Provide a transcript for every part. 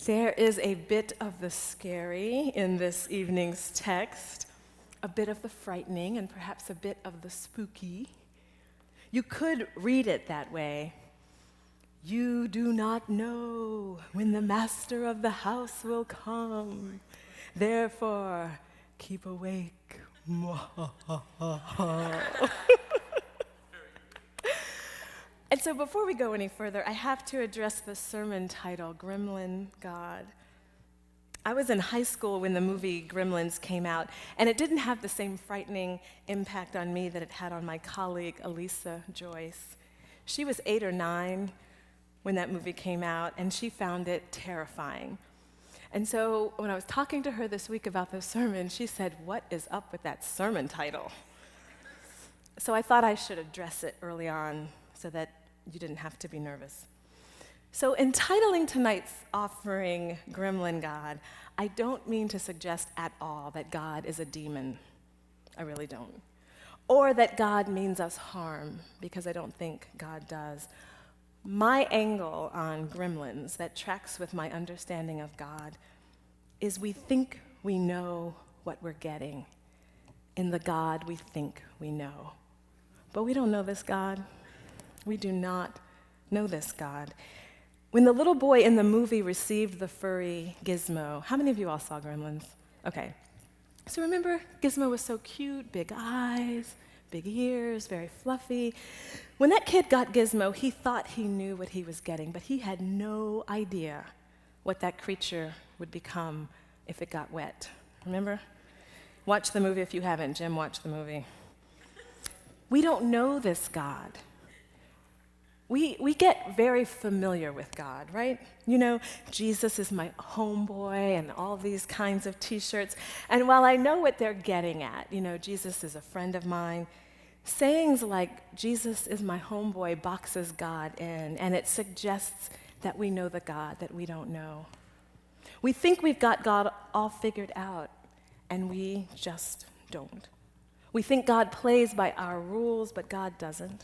There is a bit of the scary in this evening's text, a bit of the frightening, and perhaps a bit of the spooky. You could read it that way. You do not know when the master of the house will come. Therefore, keep awake. And so before we go any further, I have to address the sermon title, Gremlin God. I was in high school when the movie Gremlins came out, and it didn't have the same frightening impact on me that it had on my colleague, Elisa Joyce. She was 8 or 9 when that movie came out, and she found it terrifying. And so when I was talking to her this week about the sermon, she said, "What is up with that sermon title?" So I thought I should address it early on so that you didn't have to be nervous. So entitling tonight's offering Gremlin God, I don't mean to suggest at all that God is a demon. I really don't. Or that God means us harm, because I don't think God does. My angle on Gremlins that tracks with my understanding of God is we think we know what we're getting in the God we think we know. But we don't know this God. We do not know this God. When the little boy in the movie received the furry Gizmo, how many of you all saw Gremlins? Okay. So remember, Gizmo was so cute, big eyes, big ears, very fluffy. When that kid got Gizmo, he thought he knew what he was getting, but he had no idea what that creature would become if it got wet. Remember? Watch the movie if you haven't. Jim, watch the movie. We don't know this God. We get very familiar with God, right? You know, Jesus is my homeboy and all these kinds of t-shirts. And while I know what they're getting at, you know, Jesus is a friend of mine, sayings like Jesus is my homeboy boxes God in, and it suggests that we know the God that we don't know. We think we've got God all figured out, and we just don't. We think God plays by our rules, but God doesn't.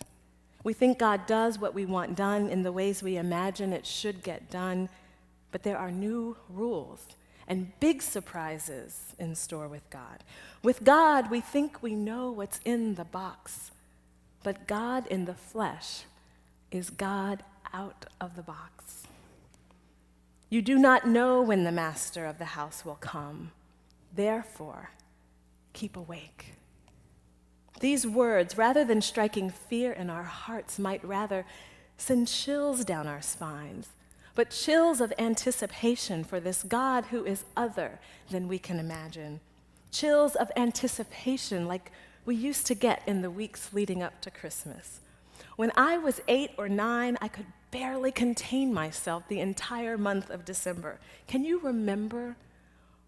We think God does what we want done in the ways we imagine it should get done, but there are new rules and big surprises in store with God. With God, we think we know what's in the box, but God in the flesh is God out of the box. You do not know when the master of the house will come. Therefore, keep awake. These words, rather than striking fear in our hearts, might rather send chills down our spines, but chills of anticipation for this God who is other than we can imagine. Chills of anticipation like we used to get in the weeks leading up to Christmas. When I was 8 or 9, I could barely contain myself the entire month of December. Can you remember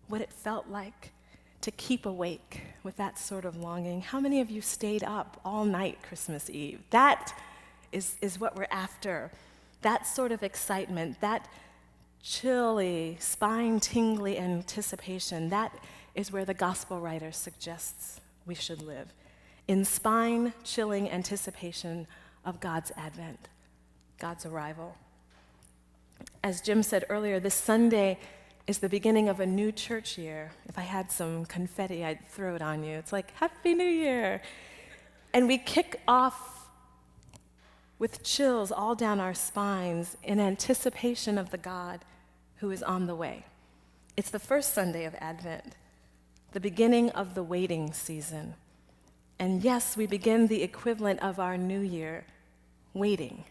what it felt like to keep awake with that sort of longing? How many of you stayed up all night Christmas Eve? That is what we're after. That sort of excitement, that chilly, spine-tingly anticipation, that is where the gospel writer suggests we should live, in spine-chilling anticipation of God's advent, God's arrival. As Jim said earlier, this Sunday is the beginning of a new church year. If I had some confetti, I'd throw it on you. It's like, Happy New Year. And we kick off with chills all down our spines in anticipation of the God who is on the way. It's the first Sunday of Advent, the beginning of the waiting season. And yes, we begin the equivalent of our new year, waiting.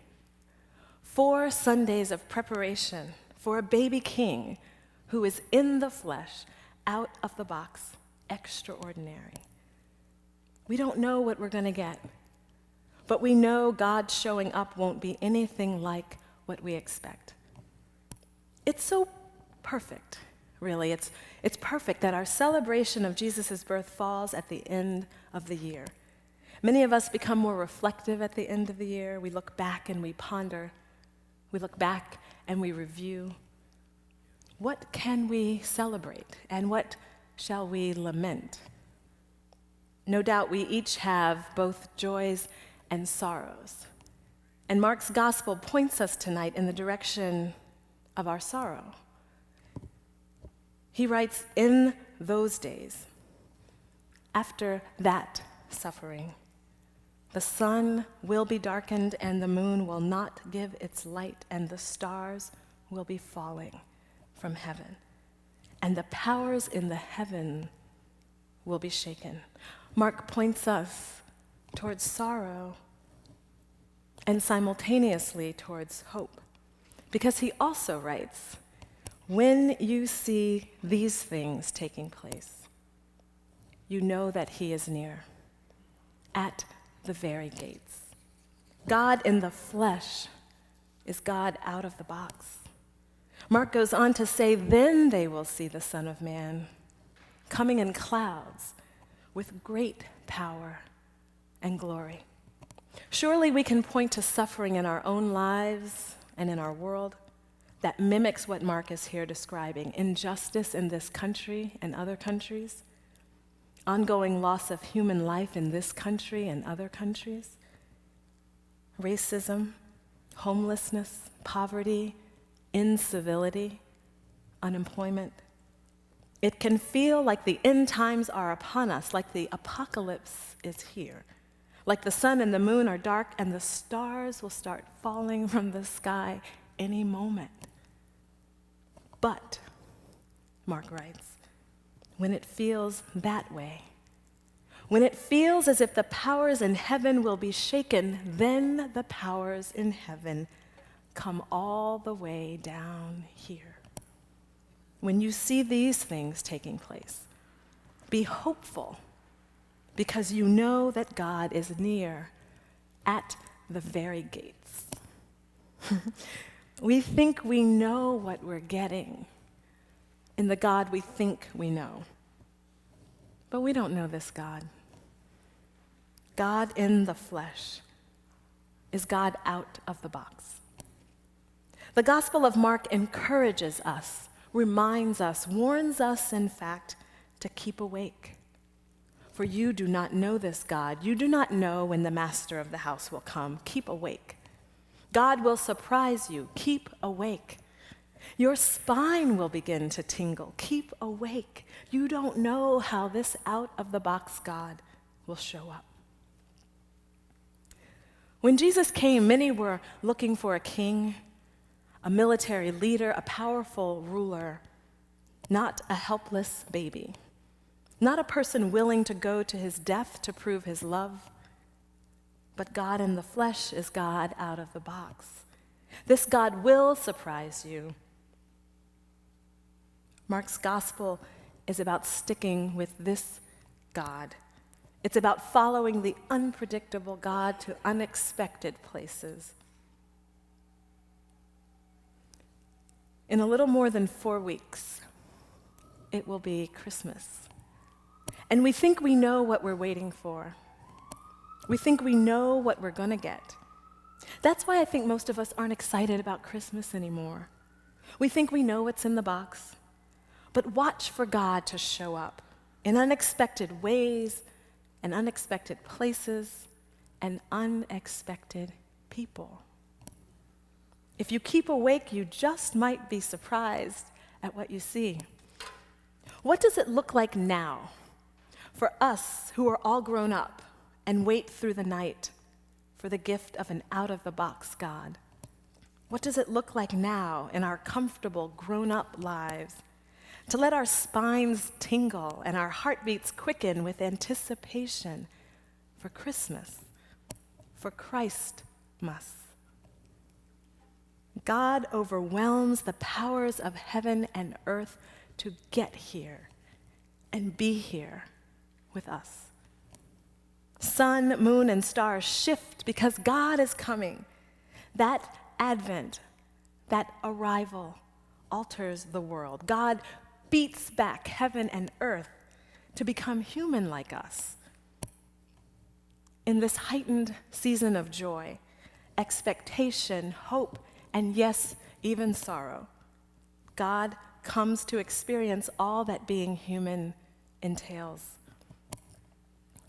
4 Sundays of preparation for a baby king who is in the flesh, out of the box, extraordinary. We don't know what we're going to get, but we know God showing up won't be anything like what we expect. It's so perfect, really. It's perfect that our celebration of Jesus' birth falls at the end of the year. Many of us become more reflective at the end of the year. We look back and we ponder. We look back and we review. What can we celebrate, and what shall we lament? No doubt we each have both joys and sorrows. And Mark's gospel points us tonight in the direction of our sorrow. He writes, in those days, after that suffering, the sun will be darkened and the moon will not give its light and the stars will be falling from heaven. And the powers in the heaven will be shaken. Mark points us towards sorrow and simultaneously towards hope, because he also writes, when you see these things taking place, you know that he is near, at the very gates. God in the flesh is God out of the box. Mark goes on to say, then they will see the Son of Man coming in clouds with great power and glory. Surely we can point to suffering in our own lives and in our world that mimics what Mark is here describing: injustice in this country and other countries, ongoing loss of human life in this country and other countries, racism, homelessness, poverty, incivility, unemployment. It can feel like the end times are upon us, like the apocalypse is here, like the sun and the moon are dark and the stars will start falling from the sky any moment. But, Mark writes, when it feels that way, when it feels as if the powers in heaven will be shaken, then the powers in heaven come all the way down here. When you see these things taking place, be hopeful, because you know that God is near, at the very gates. We think we know what we're getting in the God we think we know. But we don't know this God. God in the flesh is God out of the box. The Gospel of Mark encourages us, reminds us, warns us, in fact, to keep awake. For you do not know this God. You do not know when the master of the house will come. Keep awake. God will surprise you. Keep awake. Your spine will begin to tingle. Keep awake. You don't know how this out-of-the-box God will show up. When Jesus came, many were looking for a king, a military leader, a powerful ruler, not a helpless baby, not a person willing to go to his death to prove his love. But God in the flesh is God out of the box. This God will surprise you. Mark's gospel is about sticking with this God. It's about following the unpredictable God to unexpected places. In a little more than 4 weeks, it will be Christmas. And we think we know what we're waiting for. We think we know what we're going to get. That's why I think most of us aren't excited about Christmas anymore. We think we know what's in the box. But watch for God to show up in unexpected ways and unexpected places and unexpected people. If you keep awake, you just might be surprised at what you see. What does it look like now for us who are all grown up and wait through the night for the gift of an out-of-the-box God? What does it look like now in our comfortable, grown-up lives to let our spines tingle and our heartbeats quicken with anticipation for Christmas, for Christmas? God overwhelms the powers of heaven and earth to get here and be here with us. Sun, moon, and stars shift because God is coming. That advent, that arrival, alters the world. God beats back heaven and earth to become human like us. In this heightened season of joy, expectation, hope, and yes, even sorrow, God comes to experience all that being human entails.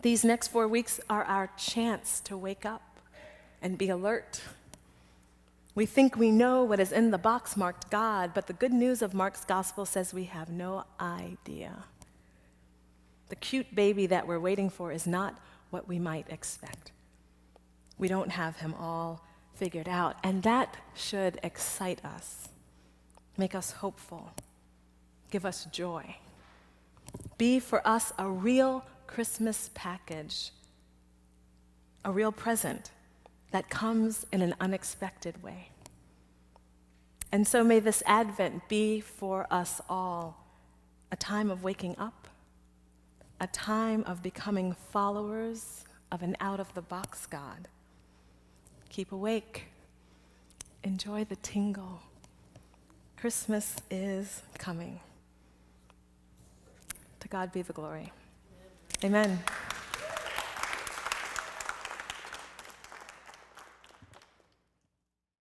These next 4 weeks are our chance to wake up and be alert. We think we know what is in the box marked God, but the good news of Mark's gospel says we have no idea. The cute baby that we're waiting for is not what we might expect. We don't have him all figured out, and that should excite us, make us hopeful, give us joy. Be for us a real Christmas package, a real present that comes in an unexpected way. And so may this Advent be for us all a time of waking up, a time of becoming followers of an out-of-the-box God. Keep awake. Enjoy the tingle. Christmas is coming. To God be the glory. Amen.